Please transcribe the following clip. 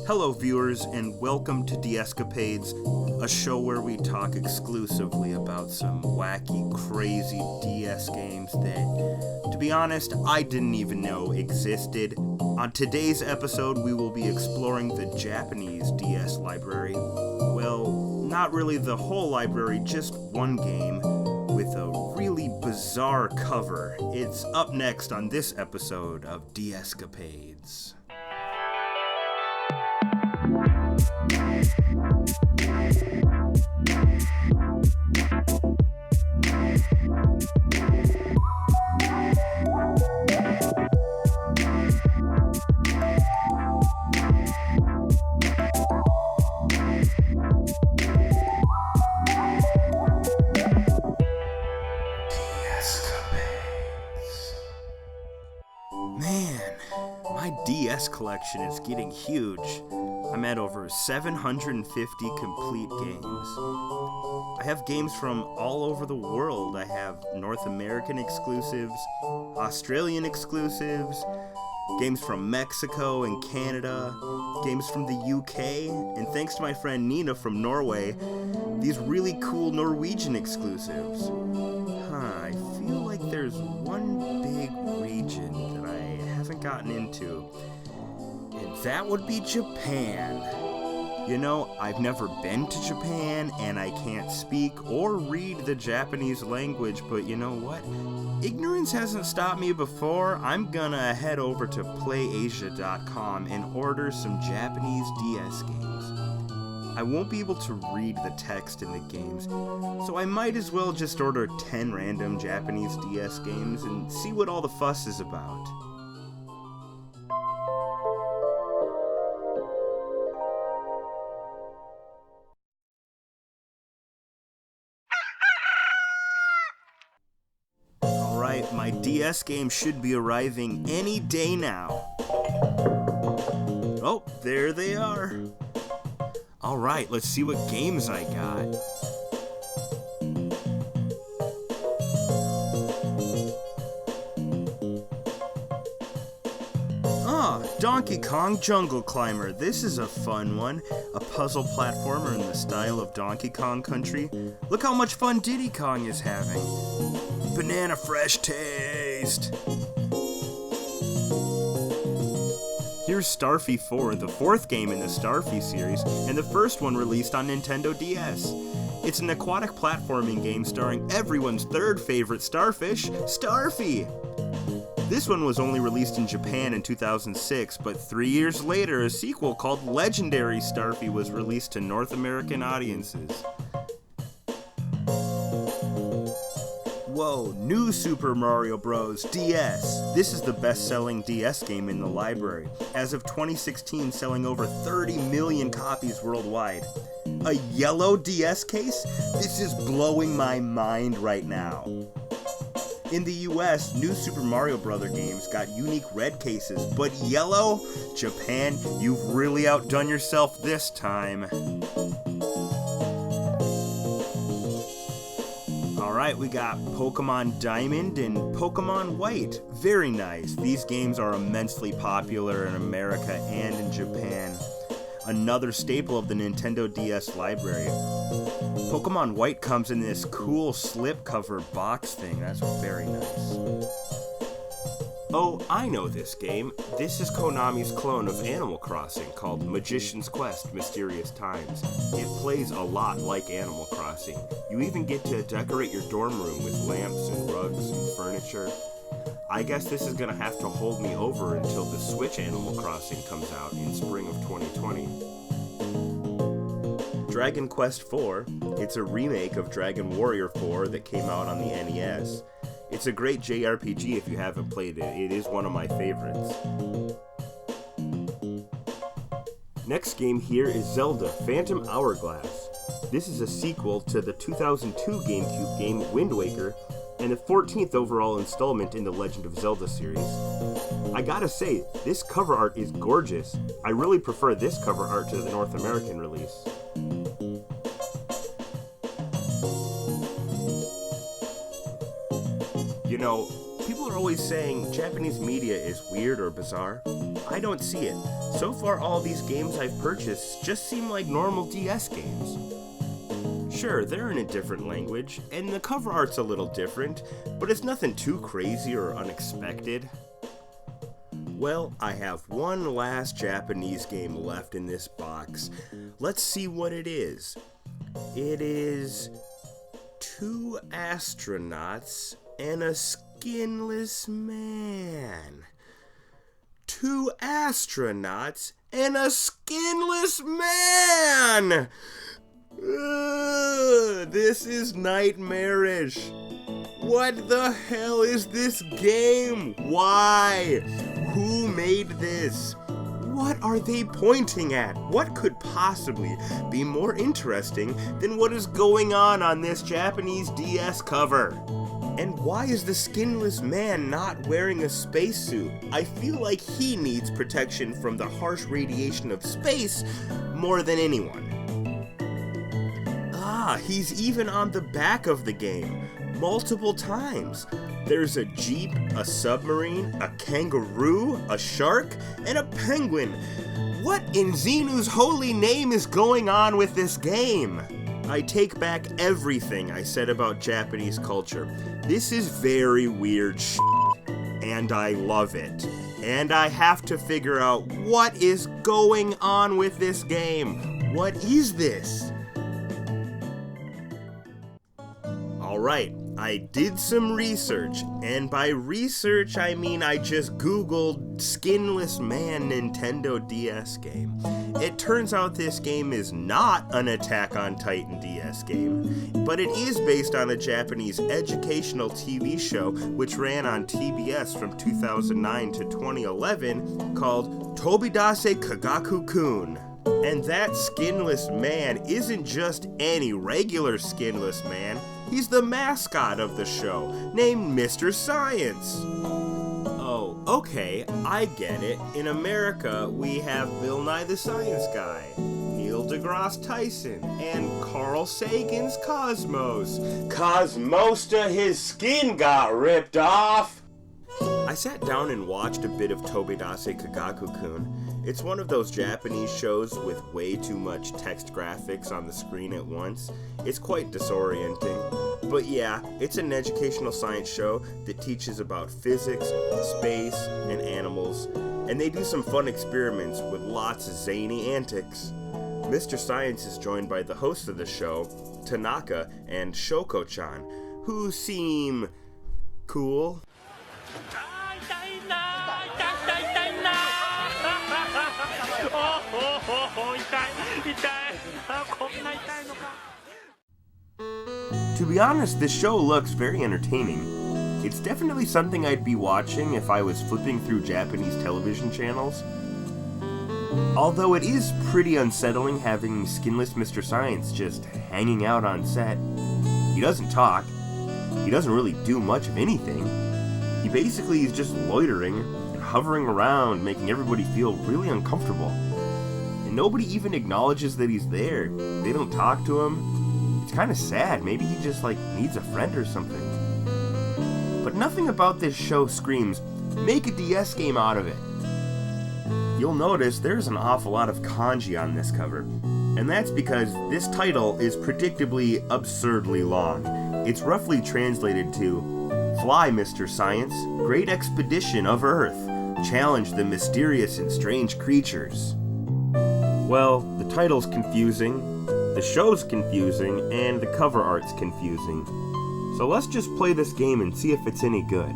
Hello viewers and welcome to D-Escapades, a show where we talk exclusively about some wacky, crazy DS games that, to be honest, I didn't even know existed. On today's episode, we will be exploring the Japanese DS library. Well, not really the whole library, just one game with a really bizarre cover. It's up next on this episode of D-Escapades. Man, my DS collection is getting huge. I'm at over 750 complete games. I have games from all over the world. I have North American exclusives, Australian exclusives, games from Mexico and Canada, games from the UK, and thanks to my friend Nina from Norway, these really cool Norwegian exclusives. I feel like there's one big region that I haven't gotten into, and that would be Japan. You know, I've never been to Japan, and I can't speak or read the Japanese language, but you know what? Ignorance hasn't stopped me before. I'm gonna head over to PlayAsia.com and order some Japanese DS games. I won't be able to read the text in the games, so I might as well just order 10 random Japanese DS games and see what all the fuss is about. Alright, my DS game should be arriving any day now. Oh, there they are. Alright, let's see what games I got. Donkey Kong Jungle Climber. This is a fun one. A puzzle platformer in the style of Donkey Kong Country. Look how much fun Diddy Kong is having. Banana fresh taste. Here's Starfy 4, the fourth game in the Starfy series, and the first one released on Nintendo DS. It's an aquatic platforming game starring everyone's third favorite starfish, Starfy. This one was only released in Japan in 2006, but 3 years later, a sequel called Legendary Starfy was released to North American audiences. Whoa, New Super Mario Bros. DS. This is the best-selling DS game in the library. As of 2016, selling over 30 million copies worldwide. A yellow DS case? This is blowing my mind right now. In the US, New Super Mario Bros. Games got unique red cases, but yellow? Japan, you've really outdone yourself this time. Alright, we got Pokemon Diamond and Pokemon White. Very nice. These games are immensely popular in America and in Japan. Another staple of the Nintendo DS library. Pokemon White comes in this cool slipcover box thing. That's very nice. Oh, I know this game. This is Konami's clone of Animal Crossing called Magician's Quest Mysterious Times. It plays a lot like Animal Crossing. You even get to decorate your dorm room with lamps and rugs and furniture. I guess this is gonna have to hold me over until the Switch Animal Crossing comes out in spring of 2020. Dragon Quest IV. It's a remake of Dragon Warrior 4 that came out on the NES. It's a great JRPG if you haven't played it. It is one of my favorites. Next game here is Zelda Phantom Hourglass. This is a sequel to the 2002 GameCube game Wind Waker and the 14th overall installment in the Legend of Zelda series. I gotta say, this cover art is gorgeous. I really prefer this cover art to the North American release. You know, people are always saying Japanese media is weird or bizarre. I don't see it. So far, all these games I've purchased just seem like normal DS games. Sure, they're in a different language, and the cover art's a little different, but it's nothing too crazy or unexpected. Well, I have one last Japanese game left in this box. Let's see what it is. It is 2 astronauts and a skinless man. 2 astronauts and a skinless man! This is nightmarish. What the hell is this game? Why? Who made this? What are they pointing at? What could possibly be more interesting than what is going on this Japanese DS cover? And why is the skinless man not wearing a spacesuit? I feel like he needs protection from the harsh radiation of space more than anyone. He's even on the back of the game, multiple times. There's a jeep, a submarine, a kangaroo, a shark, and a penguin. What in Xenu's holy name is going on with this game? I take back everything I said about Japanese culture. This is very weird and I love it. And I have to figure out what is going on with this game. What is this? Alright, I did some research, and by research I mean I just googled skinless man Nintendo DS game. It turns out this game is not an Attack on Titan DS game, but it is based on a Japanese educational TV show which ran on TBS from 2009 to 2011 called Tobidase Kagaku-kun. And that skinless man isn't just any regular skinless man. He's the mascot of the show, named Mr. Science. Oh, okay, I get it. In America, we have Bill Nye the Science Guy, Neil deGrasse Tyson, and Carl Sagan's Cosmos. Cosmosta, his skin got ripped off! I sat down and watched a bit of Tobidase Kagaku-kun. It's one of those Japanese shows with way too much text graphics on the screen at once. It's quite disorienting. But yeah, it's an educational science show that teaches about physics, space, and animals, and they do some fun experiments with lots of zany antics. Mr. Science is joined by the hosts of the show, Tanaka and Shoko-chan, who seem cool. To be honest, this show looks very entertaining. It's definitely something I'd be watching if I was flipping through Japanese television channels. Although it is pretty unsettling having skinless Mr. Science just hanging out on set. He doesn't talk. He doesn't really do much of anything. He basically is just loitering and hovering around, making everybody feel really uncomfortable. And nobody even acknowledges that he's there. They don't talk to him. It's kind of sad. Maybe he just needs a friend or something. But nothing about this show screams, make a DS game out of it. You'll notice there's an awful lot of kanji on this cover. And that's because this title is predictably absurdly long. It's roughly translated to, Fly, Mr. Science, Great Expedition of Earth. Challenge the mysterious and strange creatures. Well, the title's confusing, the show's confusing, and the cover art's confusing. So let's just play this game and see if it's any good.